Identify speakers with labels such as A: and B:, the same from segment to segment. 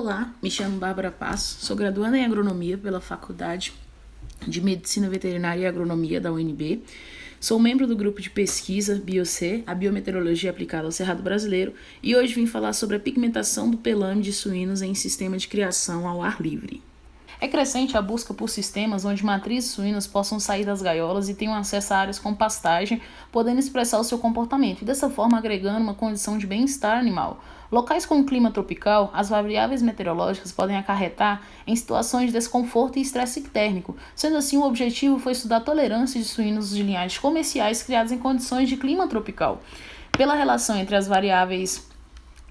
A: Olá, me chamo Bárbara Paz, sou graduanda em Agronomia pela Faculdade de Medicina Veterinária e Agronomia da UNB. Sou membro do grupo de pesquisa BioC, a Biometeorologia aplicada ao Cerrado Brasileiro, e hoje vim falar sobre a pigmentação do pelame de suínos em sistema de criação ao ar livre. É crescente a busca por sistemas onde matrizes suínas possam sair das gaiolas e tenham acesso a áreas com pastagem, podendo expressar o seu comportamento e dessa forma agregando uma condição de bem-estar animal. Locais com clima tropical, as variáveis meteorológicas podem acarretar em situações de desconforto e estresse térmico. Sendo assim, o objetivo foi estudar a tolerância de suínos de linhagens comerciais criados em condições de clima tropical, pela relação entre as variáveis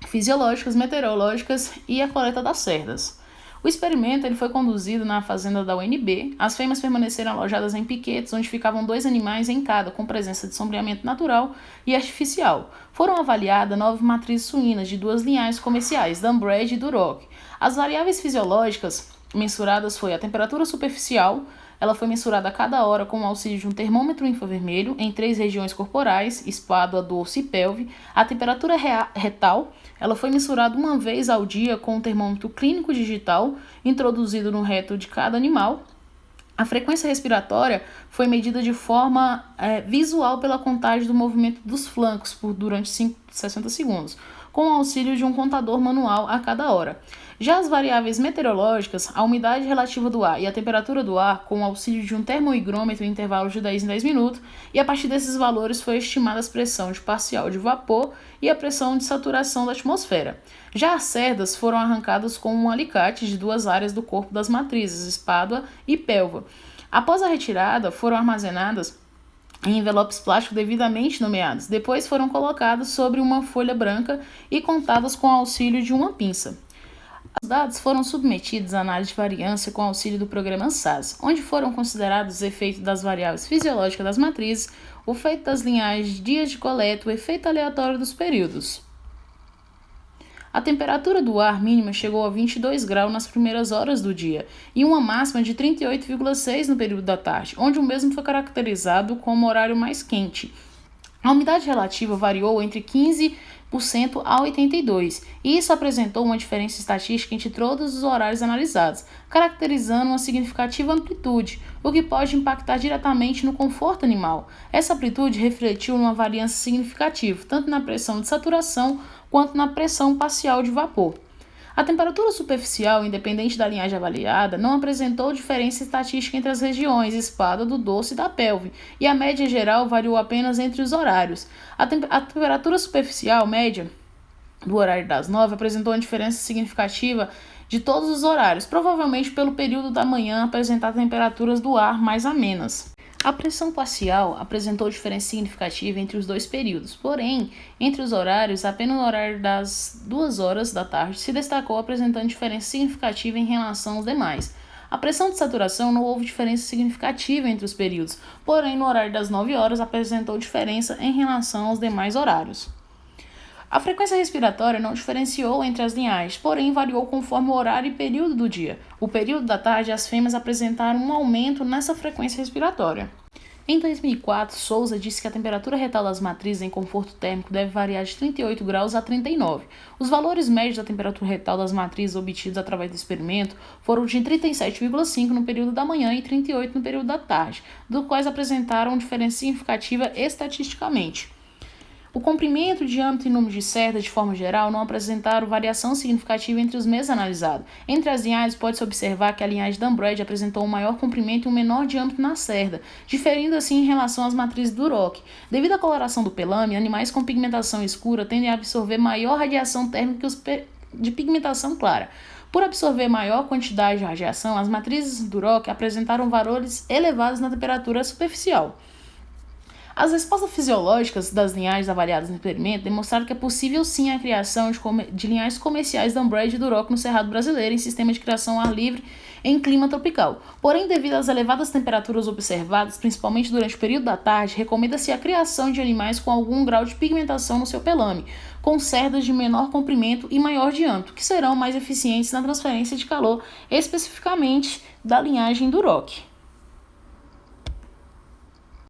A: fisiológicas, meteorológicas e a coleta das cerdas. O experimento foi conduzido na fazenda da UNB. As fêmeas permaneceram alojadas em piquetes, onde ficavam 2 animais em cada, com presença de sombreamento natural e artificial. Foram avaliadas 9 matrizes suínas de 2 linhagens comerciais, Dunbred e Duroc. As variáveis fisiológicas mensuradas foi a temperatura superficial. Ela foi mensurada a cada hora com o auxílio de um termômetro infravermelho em 3 regiões corporais, espádua, dorso e pelve. A temperatura retal, ela foi mensurada uma vez ao dia com um termômetro clínico digital introduzido no reto de cada animal. A frequência respiratória foi medida de forma visual pela contagem do movimento dos flancos durante 60 segundos, com o auxílio de um contador manual a cada hora. Já as variáveis meteorológicas, a umidade relativa do ar e a temperatura do ar, com o auxílio de um termohigrômetro em intervalos de 10 em 10 minutos, e a partir desses valores foi estimada a pressão de parcial de vapor e a pressão de saturação da atmosfera. Já as cerdas foram arrancadas com um alicate de 2 áreas do corpo das matrizes, espádua e pelva. Após a retirada, foram armazenadas em envelopes plásticos devidamente nomeados. Depois foram colocados sobre uma folha branca e contadas com o auxílio de uma pinça. Os dados foram submetidos à análise de variância com auxílio do programa SAS, onde foram considerados os efeitos das variáveis fisiológicas das matrizes, o efeito das linhagens, dias de coleta, o efeito aleatório dos períodos. A temperatura do ar mínima chegou a 22 graus nas primeiras horas do dia e uma máxima de 38,6 no período da tarde, onde o mesmo foi caracterizado como horário mais quente. A umidade relativa variou entre 15% a 82%, e isso apresentou uma diferença estatística entre todos os horários analisados, caracterizando uma significativa amplitude, o que pode impactar diretamente no conforto animal. Essa amplitude refletiu uma variância significativa, tanto na pressão de saturação quanto na pressão parcial de vapor. A temperatura superficial, independente da linhagem avaliada, não apresentou diferença estatística entre as regiões espádua, do dorso e da pelve, e a média geral variou apenas entre os horários. A temperatura superficial média do horário das 9 apresentou uma diferença significativa de todos os horários, provavelmente pelo período da manhã apresentar temperaturas do ar mais amenas. A pressão parcial apresentou diferença significativa entre os 2 períodos, porém, entre os horários, apenas o horário das 2 horas da tarde se destacou, apresentando diferença significativa em relação aos demais. A pressão de saturação não houve diferença significativa entre os períodos, porém, no horário das 9 horas apresentou diferença em relação aos demais horários. A frequência respiratória não diferenciou entre as linhagens, porém variou conforme o horário e período do dia. O período da tarde, as fêmeas apresentaram um aumento nessa frequência respiratória. Em 2004, Souza disse que a temperatura retal das matrizes em conforto térmico deve variar de 38 graus a 39. Os valores médios da temperatura retal das matrizes obtidos através do experimento foram de 37,5 no período da manhã e 38 no período da tarde, dos quais apresentaram diferença significativa estatisticamente. O comprimento, diâmetro e número de cerdas, de forma geral, não apresentaram variação significativa entre os meses analisados. Entre as linhagens, pode-se observar que a linhagem Dunbred apresentou um maior comprimento e um menor diâmetro na cerda, diferindo assim em relação às matrizes Duroc. Devido à coloração do pelame, animais com pigmentação escura tendem a absorver maior radiação térmica que os de pigmentação clara. Por absorver maior quantidade de radiação, as matrizes Duroc apresentaram valores elevados na temperatura superficial. As respostas fisiológicas das linhagens avaliadas no experimento demonstraram que é possível sim a criação de linhagens comerciais Dunbred e Duroc no Cerrado Brasileiro em sistema de criação ao ar livre em clima tropical. Porém, devido às elevadas temperaturas observadas, principalmente durante o período da tarde, recomenda-se a criação de animais com algum grau de pigmentação no seu pelame, com cerdas de menor comprimento e maior diâmetro, que serão mais eficientes na transferência de calor, especificamente da linhagem Duroc.